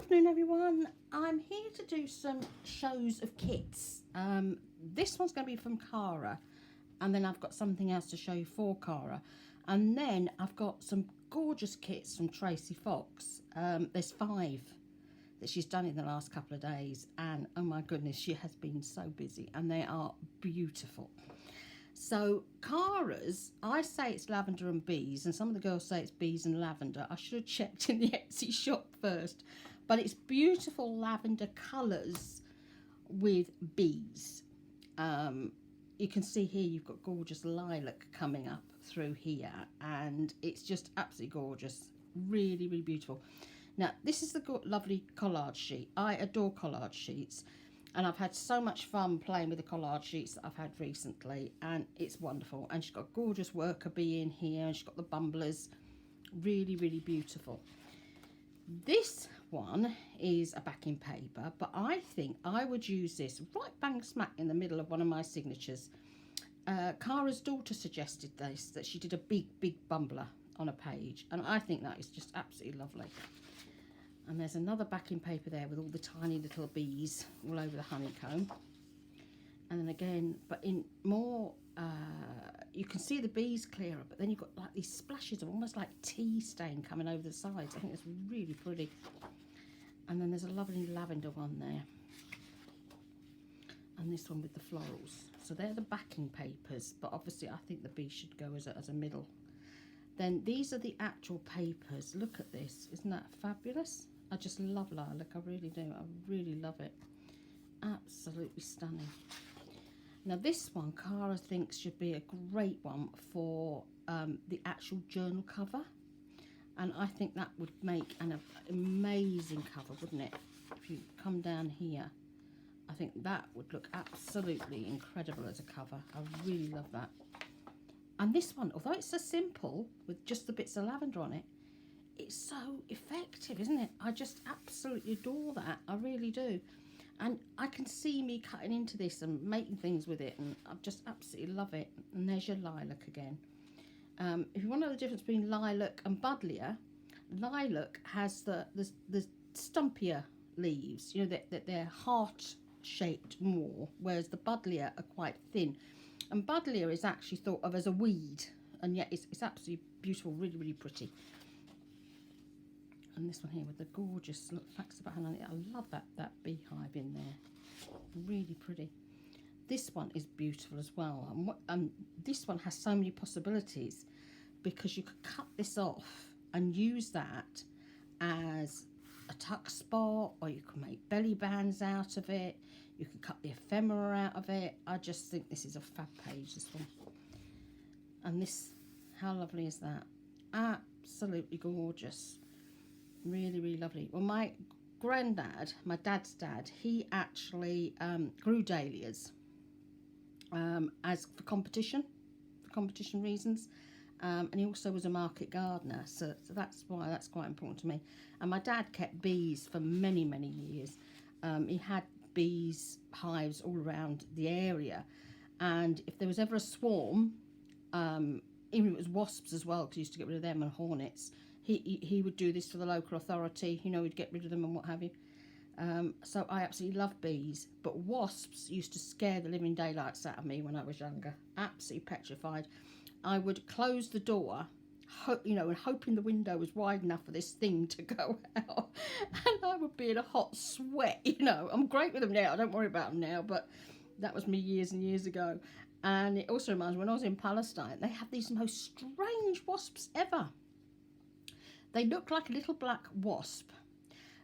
afternoon everyone, I'm here to do some shows of kits. This one's going to be from Cara, and then I've got something else to show you for Cara, and then I've got some gorgeous kits from Tracie Fox. There's 5 that she's done in the last couple of days, and oh my goodness, she has been so busy, and they are beautiful. So Cara's, I say it's lavender and bees, and some of the girls say it's bees and lavender. I should have checked in the Etsy shop first, but it's beautiful lavender colours with bees. You can see here you've got gorgeous lilac coming up through here, and it's just absolutely gorgeous. Really, really beautiful. Now, this is the lovely collage sheet. I adore collage sheets, and I've had so much fun playing with the collage sheets that I've had recently, and it's wonderful. And she's got a gorgeous worker bee in here, and she's got the bumblers. Really, really beautiful. This one is a backing paper, but I think I would use this right bang smack in the middle of one of my signatures. Cara's daughter suggested this, that she did a big bumbler on a page, and I think that is just absolutely lovely. And there's another backing paper there with all the tiny little bees all over the honeycomb. And then again, but in more, you can see the bees clearer, but then you've got like these splashes of almost like tea stain coming over the sides. I think it's really pretty. And then there's a lovely lavender one there. And this one with the florals. So they're the backing papers, but obviously I think the bee should go as a middle. Then these are the actual papers. Look at this. Isn't that fabulous? I just love lilac. I really do. I really love it. Absolutely stunning. Now this one, Cara thinks should be a great one for the actual journal cover. And I think that would make an amazing cover, wouldn't it? If you come down here, I think that would look absolutely incredible as a cover. I really love that. And this one, although it's so simple with just the bits of lavender on it, it's so effective, isn't it? I just absolutely adore that. I really do. And I can see me cutting into this and making things with it, and I just absolutely love it. And there's your lilac again. If you want to know the difference between lilac and buddleia, lilac has the stumpier leaves, you know, that they're heart-shaped more, whereas the buddleia are quite thin. And buddleia is actually thought of as a weed, and yet it's absolutely beautiful, really, really pretty. And this one here with the gorgeous little facts about honey. I love that beehive in there. Really pretty. This one is beautiful as well. And this one has so many possibilities, because you could cut this off and use that as a tuck spot, or you can make belly bands out of it. You can cut the ephemera out of it. I just think this is a fab page, this one. And this, how lovely is that? Absolutely gorgeous. Really, really lovely. Well, my granddad, my dad's dad, he actually grew dahlias as for competition reasons. And he also was a market gardener, so that's why that's quite important to me. And my dad kept bees for many, many years. He had bees hives all around the area, and if there was ever a swarm, even if it was wasps as well, because he used to get rid of them, and hornets, he would do this for the local authority, you know, he'd get rid of them and what have you. So I absolutely love bees, but wasps used to scare the living daylights out of me when I was younger. Absolutely petrified. I would close the door, you know, and hoping the window was wide enough for this thing to go out, and I would be in a hot sweat, you know. I'm great with them now, I don't worry about them now, but that was me years and years ago. And it also reminds me, when I was in Palestine, they have these most strange wasps ever. They look like a little black wasp,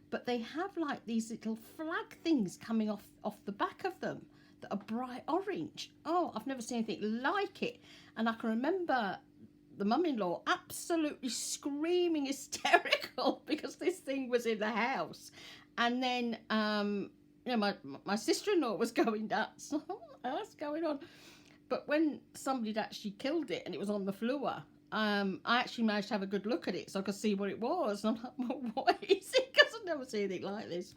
but they have like these little flag things coming off the back of them that are bright orange. Oh, I've never seen anything like it. And I can remember the mum-in-law absolutely screaming hysterical because this thing was in the house. And then, you know, my sister-in-law was going nuts. What's going on? But when somebody had actually killed it and it was on the floor, I actually managed to have a good look at it so I could see what it was. And I'm like, well, what is it? Because I've never seen anything like this.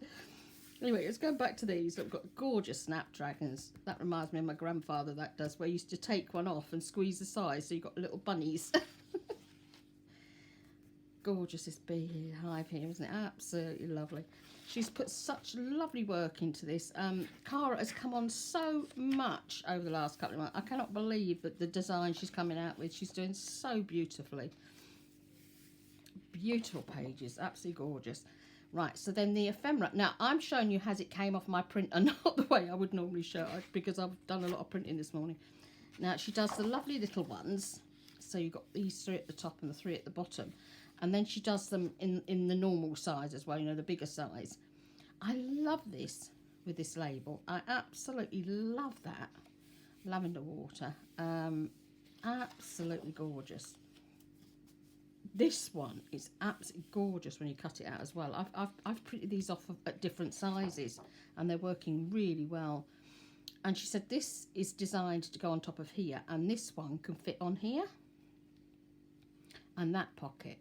Anyway, let's go back to these. Look, we've got gorgeous snapdragons. That reminds me of my grandfather, that does, where he used to take one off and squeeze the sides so you've got little bunnies. gorgeous, this beehive here, isn't it? Absolutely lovely. She's put such lovely work into this. Cara has come on so much over the last couple of months. I cannot believe that the design she's coming out with. She's doing so beautifully. Beautiful pages, absolutely gorgeous. Right, so then the ephemera. Now, I'm showing you as it came off my printer, not the way I would normally show it, because I've done a lot of printing this morning. Now, she does the lovely little ones. So you've got these 3 at the top and the 3 at the bottom. And then she does them in the normal size as well, you know, the bigger size. I love this with this label. I absolutely love that. Lavender water. Absolutely gorgeous. This one is absolutely gorgeous when you cut it out as well. I've printed these off at different sizes and they're working really well. And she said this is designed to go on top of here, and this one can fit on here. And that pocket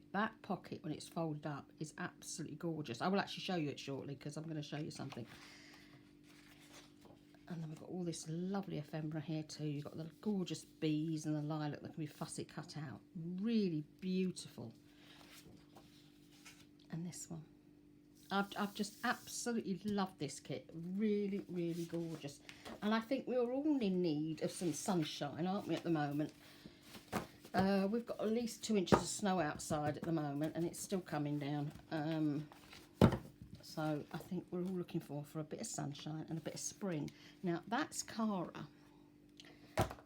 when it's folded up is absolutely gorgeous. I will actually show you it shortly because I'm going to show you something. And then we've got all this lovely ephemera here too. You've got the gorgeous bees and the lilac that can be fussy cut out. Really beautiful. And this one. I've just absolutely loved this kit. Really, really gorgeous. And I think we're all in need of some sunshine, aren't we, at the moment? We've got at least 2 inches of snow outside at the moment, and it's still coming down. So I think we're all looking for a bit of sunshine and a bit of spring. Now, that's Cara.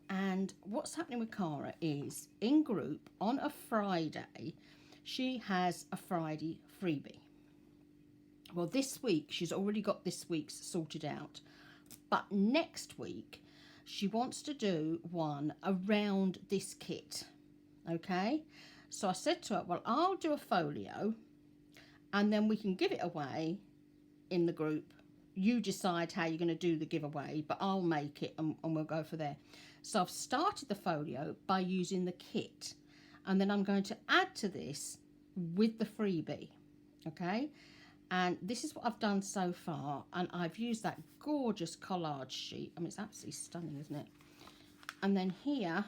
And what's happening with Cara is, in group, on a Friday, she has a Friday freebie. Well, this week, she's already got this week's sorted out. But next week, she wants to do one around this kit. Okay, so I said to her, well, I'll do a folio and then we can give it away in the group. You decide how you're going to do the giveaway, but I'll make it and we'll go for there. So I've started the folio by using the kit, and then I'm going to add to this with the freebie. Okay, and this is what I've done so far, and I've used that gorgeous collage sheet. I mean, it's absolutely stunning, isn't it? And then here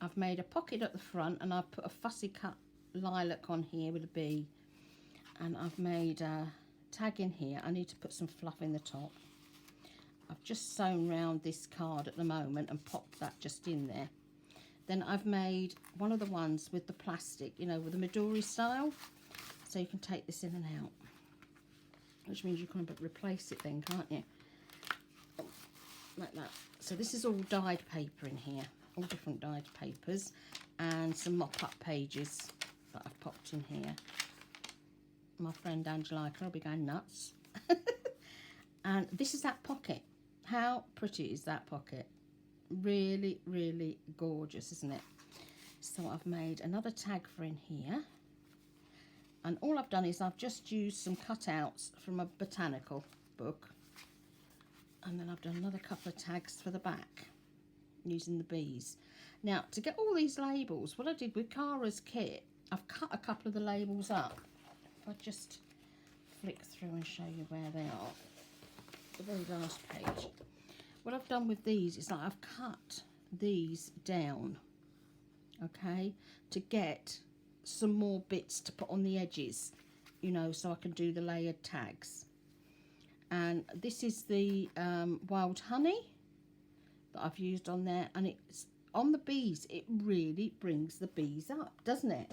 I've made a pocket at the front, and I've put a fussy cut lilac on here with a bee, and I've made a tag in here. I need to put some fluff in the top. I've just sewn round this card at the moment and popped that just in there. Then I've made one of the ones with the plastic, you know, with the Midori style, so you can take this in and out, which means you can replace it then, can't you? Like that. So this is all dyed paper in here, all different dyed papers, and some mop-up pages that I've popped in here. My friend Angelica will be going nuts. And this is that pocket. How pretty is that pocket? Really, really gorgeous, isn't it? So I've made another tag for in here. And all I've done is I've just used some cutouts from a botanical book. And then I've done another couple of tags for the back using the bees. Now, to get all these labels, what I did with Cara's kit, I've cut a couple of the labels up. If I just flick through and show you where they are. The very last page. What I've done with these is that I've cut these down, okay, to get some more bits to put on the edges, you know, so I can do the layered tags. And this is the wild honey that I've used on there, and it's on the bees. It really brings the bees up, doesn't it?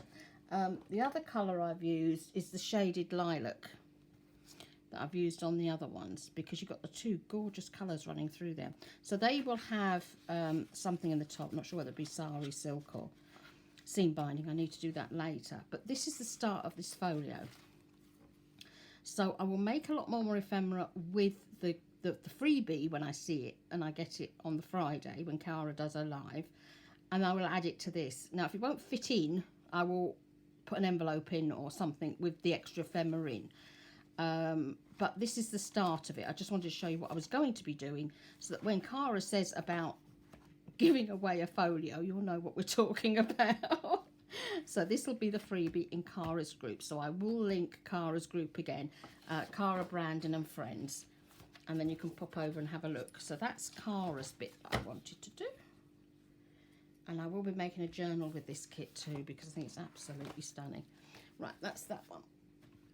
The other colour I've used is the shaded lilac that I've used on the other ones, because you've got the two gorgeous colours running through there. So they will have something in the top. I'm not sure whether it be sari silk or seam binding. I need to do that later. But this is the start of this folio. So I will make a lot more ephemera with the freebie when I see it, and I get it on the Friday when Cara does her live, and I will add it to this. Now, if it won't fit in, I will put an envelope in or something with the extra ephemera in. But this is the start of it. I just wanted to show you what I was going to be doing, so that when Cara says about giving away a folio, you'll know what we're talking about. So this will be the freebie in Cara's group. So I will link Cara's group again, Cara, Brandon and Friends, and then you can pop over and have a look. So that's Cara's bit that I wanted to do. And I will be making a journal with this kit too, because I think it's absolutely stunning. Right, that's that one.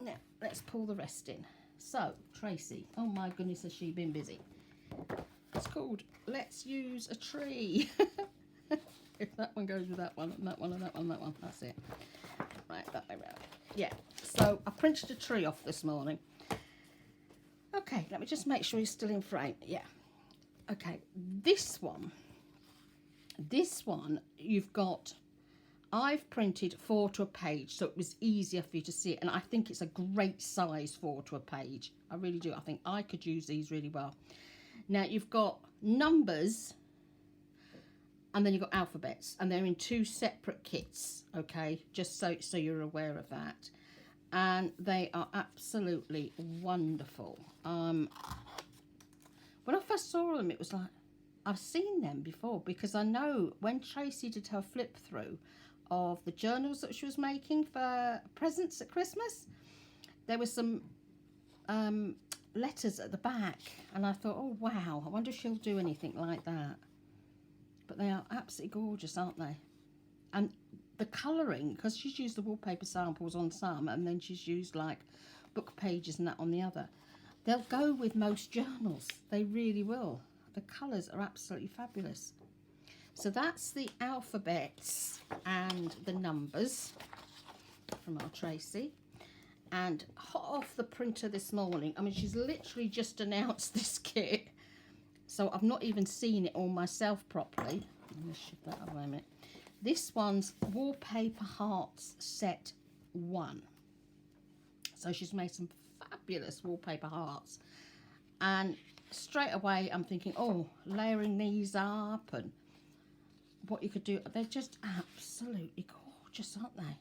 Now, let's pull the rest in. So, Tracie, oh my goodness, has she been busy. It's called Let's Use a Tree. If that one goes with that one, and that one, and that one, and that one, that's it. Right, that way round. Yeah, so I printed a tree off this morning. Okay, let me just make sure he's still in frame. Yeah. Okay, this one, you've got, I've printed 4 to a page, so it was easier for you to see it. And I think it's a great size 4 to a page. I really do. I think I could use these really well. Now, you've got numbers, and then you've got alphabets, and they're in 2 separate kits, okay? Just so you're aware of that. And they are absolutely wonderful. When I first saw them, it was like, I've seen them before, because I know when Tracie did her flip through of the journals that she was making for presents at Christmas, there was some letters at the back, and I thought, oh wow, I wonder if she'll do anything like that. But they are absolutely gorgeous, aren't they? And the colouring, because she's used the wallpaper samples on some, and then she's used like book pages and that on the other, they'll go with most journals. They really will. The colours are absolutely fabulous. So that's the alphabets and the numbers from our Tracie. And hot off the printer this morning, I mean, she's literally just announced this kit, so I've not even seen it all myself properly. I'm going to shift that away a minute. This one's Wallpaper Hearts Set 1. So she's made some fabulous wallpaper hearts. And straight away I'm thinking, oh, layering these up and what you could do. They're just absolutely gorgeous, aren't they?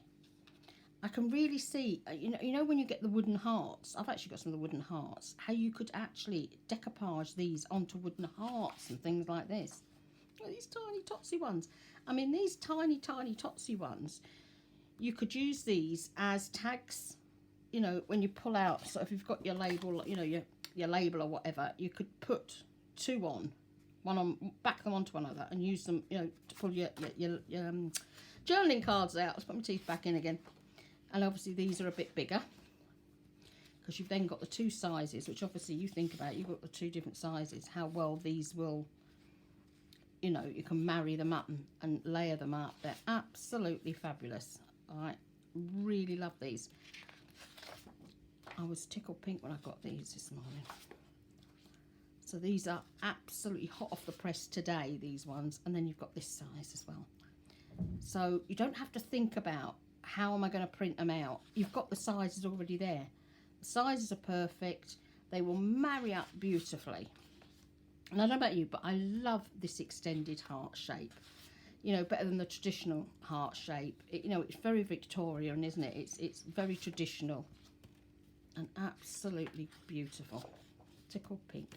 I can really see, you know when you get the wooden hearts, I've actually got some of the wooden hearts, how you could actually decoupage these onto wooden hearts and things like this. Look at these tiny totsy ones. I mean, these tiny totsy ones, you could use these as tags, you know, when you pull out. So if you've got your label, you know, your label or whatever, you could put 2 on, one on, back them onto one another and use them, you know, to pull your journaling cards out. Let's put my teeth back in again. And obviously these are a bit bigger, because you've then got the 2 sizes, which obviously you think about, you've got the 2 different sizes, how well these will, you know, you can marry them up and layer them up. They're absolutely fabulous. I really love these. I was tickled pink when I got these this morning. So these are absolutely hot off the press today, these ones. And then you've got this size as well. So you don't have to think about, how am I going to print them out? You've got the sizes already there. The sizes are perfect. They will marry up beautifully. And I don't know about you, but I love this extended heart shape. You know, better than the traditional heart shape. You know, it's very Victorian, isn't it? It's very traditional and absolutely beautiful. Tickled pink.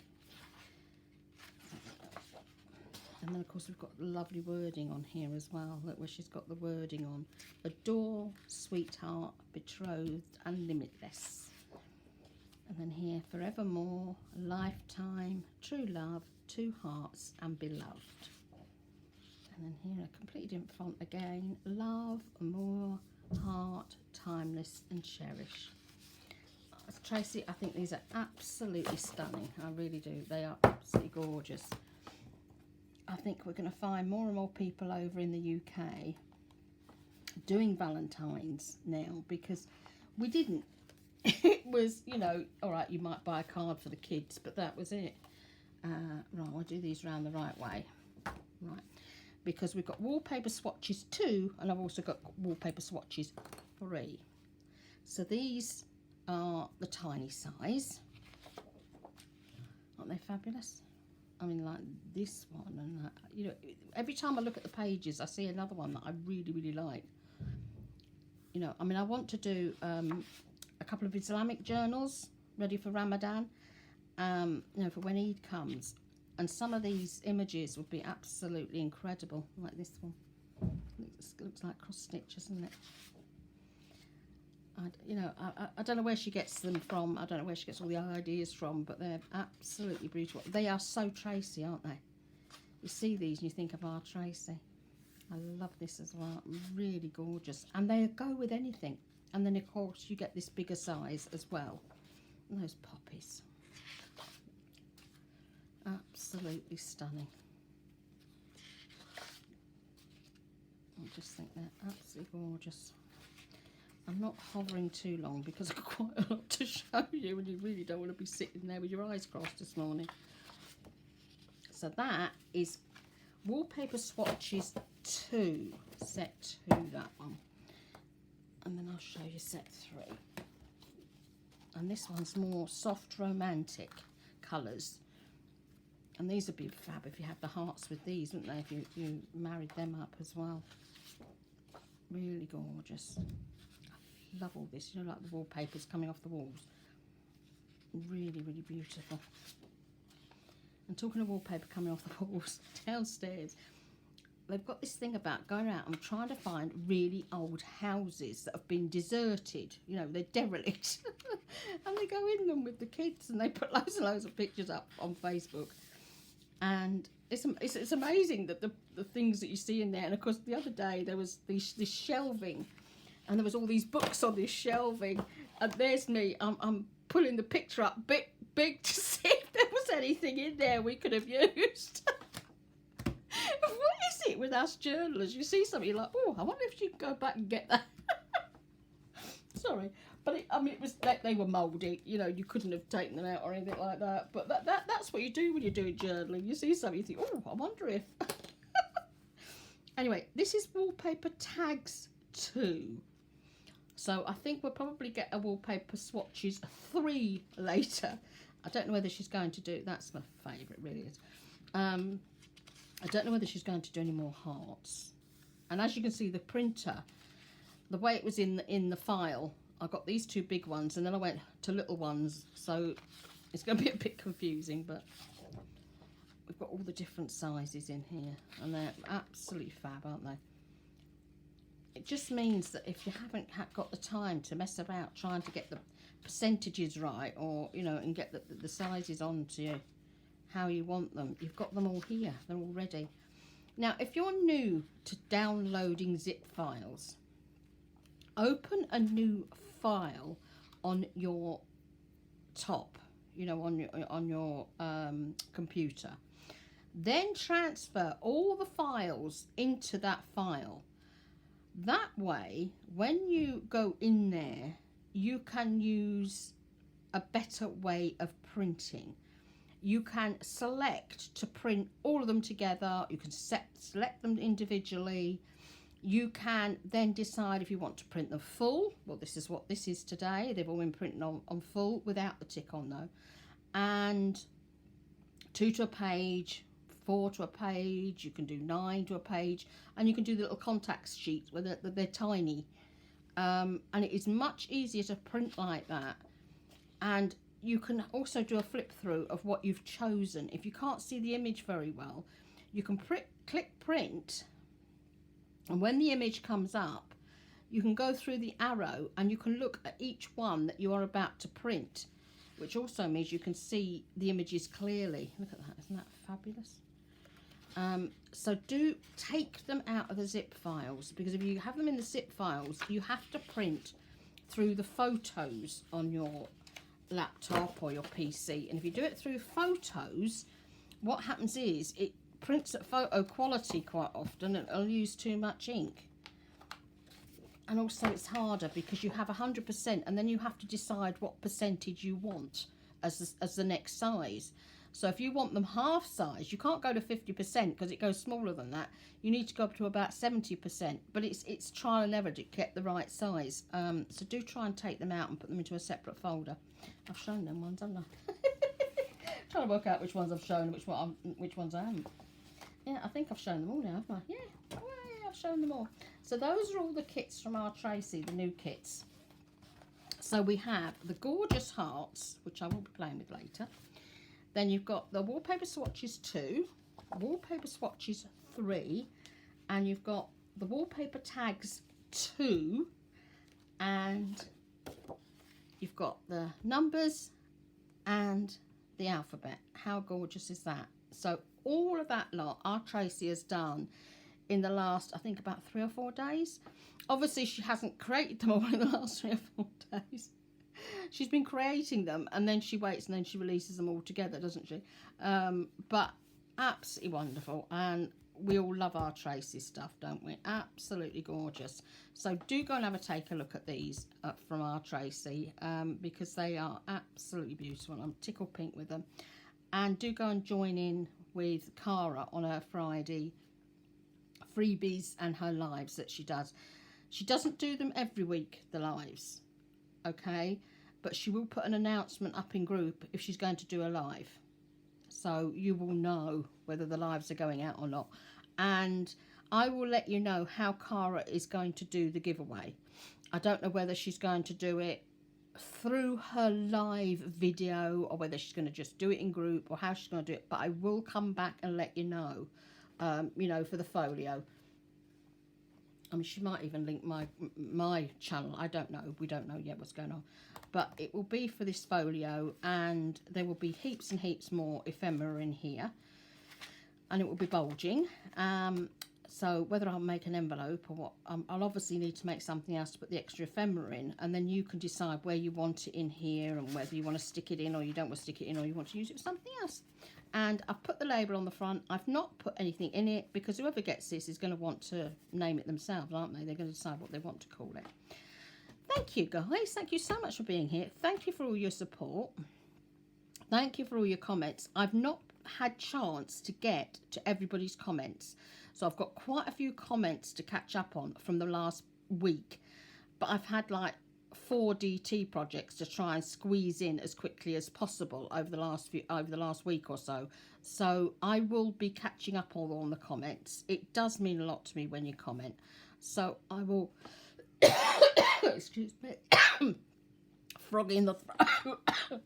And then, of course, we've got lovely wording on here as well. Look where she's got the wording on. Adore, sweetheart, betrothed, and limitless. And then here, forevermore, lifetime, true love, 2 hearts, and beloved. And then here, a completely different font again. Love, more, heart, timeless, and cherish. Tracie, I think these are absolutely stunning. I really do. They are absolutely gorgeous. I think we're going to find more and more people over in the UK doing Valentine's now, because we didn't. It was, you know, all right, you might buy a card for the kids, but that was it. Right, I'll do these around the right way. Right, because we've got wallpaper swatches 2, and I've also got wallpaper swatches 3. So these are the tiny size. Aren't they fabulous? I mean, like this one, and that, you know, every time I look at the pages, I see another one that I really, really like. You know, I mean, I want to do a couple of Islamic journals ready for Ramadan, you know, for when Eid comes. And some of these images would be absolutely incredible, like this one. Looks like cross stitch, isn't it? You know, I don't know where she gets them from. I don't know where she gets all the ideas from, but they're absolutely beautiful. They are so Tracie, aren't they? You see these and you think of our Tracie. I love this as well. Really gorgeous. And they go with anything. And then, of course, you get this bigger size as well. And those poppies. Absolutely stunning. I just think they're absolutely gorgeous. I'm not hovering too long because I've got quite a lot to show you and you really don't want to be sitting there with your eyes crossed this morning. So that is Wallpaper Swatches 2, set 2, that one. And then I'll show you set 3. And this one's more soft romantic colours. And these would be fab if you had the hearts with these, wouldn't they, if you married them up as well. Really gorgeous. I love all this, you know, like the wallpapers coming off the walls. Really, really beautiful. And talking of wallpaper coming off the walls, downstairs, they've got this thing about going out and trying to find really old houses that have been deserted. You know, they're derelict. And they go in them with the kids and they put loads and loads of pictures up on Facebook. And it's amazing that the things that you see in there. And of course, the other day there was this shelving, and there was all these books on this shelving. And there's me. I'm pulling the picture up big to see if there was anything in there we could have used. What is it with us journalists? You see something, you're like, oh, I wonder if you can go back and get that. Sorry. But I mean, it was like they were mouldy. You know, you couldn't have taken them out or anything like that. But that's what you do when you're doing journaling. You see something, you think, oh, I wonder if. Anyway, this is Wallpaper Tags 2. So I think we'll probably get a Wallpaper Swatches 3 later. I don't know whether she's going to do. That's my favourite, really is. I don't know whether she's going to do any more hearts. And as you can see, the printer, the way it was in the file, I got these 2 big ones and then I went to little ones, so it's going to be a bit confusing, but we've got all the different sizes in here and they're absolutely fab, aren't they? It just means that if you haven't got the time to mess about trying to get the percentages right, or, you know, and get the sizes onto you how you want them, you've got them all here, they're all ready. Now, if you're new to downloading zip files, open a new file on your top, you know, on your computer. Then transfer all the files into that file. That way, when you go in there, you can use a better way of printing. You can select to print all of them together. You can select them individually. You can then decide if you want to print them full. Well, this is what this is today. They've all been printed on full without the tick on though. And 2 to a page, 4 to a page. You can do 9 to a page. And you can do the little contact sheets where they're tiny. And it is much easier to print like that. And you can also do a flip through of what you've chosen. If you can't see the image very well, you can click print. And when the image comes up, you can go through the arrow and you can look at each one that you are about to print, which also means you can see the images clearly. Look at that, isn't that fabulous? So do take them out of the zip files, because if you have them in the zip files, you have to print through the photos on your laptop or your PC. And if you do it through photos, what happens is it prints at photo quality quite often and it'll use too much ink. And also it's harder because you have 100% and then you have to decide what percentage you want as the next size. So if you want them half size, you can't go to 50% because it goes smaller than that. You need to go up to about 70%, but it's trial and error to get the right size. So do try and take them out and put them into a separate folder. I've shown them ones, haven't I? Trying to work out which ones I've shown and which ones I haven't. Yeah, I think I've shown them all now, haven't I? Yeah, I've shown them all. So those are all the kits from our Tracie, the new kits. So we have the gorgeous hearts, which I will be playing with later. Then you've got the Wallpaper Swatches 2, Wallpaper Swatches 3, and you've got the Wallpaper Tags 2, and you've got the numbers and the alphabet. How gorgeous is that? So all of that lot our Tracie has done in the last, I think, about 3 or 4 days. Obviously, she hasn't created them all in the last 3 or 4 days. She's been creating them, and then she waits, and then she releases them all together, doesn't she? But absolutely wonderful, and we all love our Tracie stuff, don't we? Absolutely gorgeous. So do go and have a look at these from our Tracie, because they are absolutely beautiful. I'm tickled pink with them. And do go and join in with Cara on her Friday freebies and her lives that she does. She doesn't do them every week, the lives, okay? But she will put an announcement up in group if she's going to do a live. So you will know whether the lives are going out or not. And I will let you know how Cara is going to do the giveaway. I don't know whether she's going to do it through her live video or whether she's going to just do it in group or how she's going to do it. But I will come back and let you know, you know, for the folio. I mean, she might even link my channel. I don't know. We don't know yet what's going on. But it will be for this folio, and there will be heaps and heaps more ephemera in here. And it will be bulging. So whether I'll make an envelope or what, I'll obviously need to make something else to put the extra ephemera in. And then you can decide where you want it in here and whether you want to stick it in or you don't want to stick it in or you want to use it for something else. And I've put the label on the front. I've not put anything in it because whoever gets this is going to want to name it themselves, aren't they? They're going to decide what they want to call it. Thank you, guys. Thank you so much for being here. Thank you for all your support. Thank you for all your comments. I've not had chance to get to everybody's comments. So I've got quite a few comments to catch up on from the last week. But I've had like 4 DT projects to try and squeeze in as quickly as possible over the last week or so. So I will be catching up on the comments. It does mean a lot to me when you comment. So I will excuse me. Froggy in the throat. I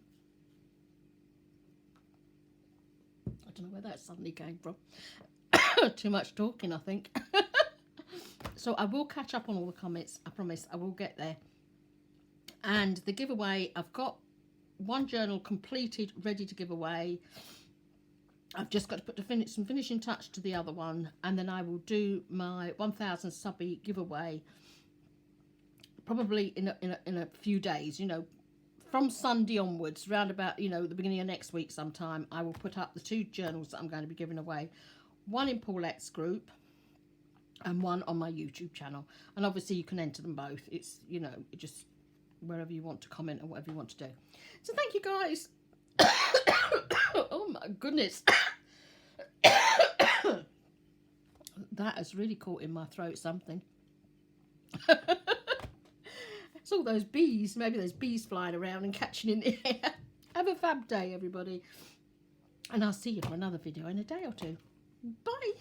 don't know where that suddenly came from. Too much talking, I think. So I will catch up on all the comments. I promise I will get there. And the giveaway, I've got one journal completed, ready to give away. I've just got to put some finishing touch to the other one, and then I will do my 1000 subby giveaway probably in a few days, you know, from Sunday onwards, round about, you know, the beginning of next week sometime. I will put up the 2 journals that I'm going to be giving away, one in Paulette's group and one on my YouTube channel. And obviously you can enter them both. It's, you know, just wherever you want to comment or whatever you want to do. So thank you, guys. Oh my goodness. That has really caught in my throat something. It's all those bees. Maybe there's bees flying around and catching in the air. Have a fab day, everybody. And I'll see you for another video in a day or 2. Bye.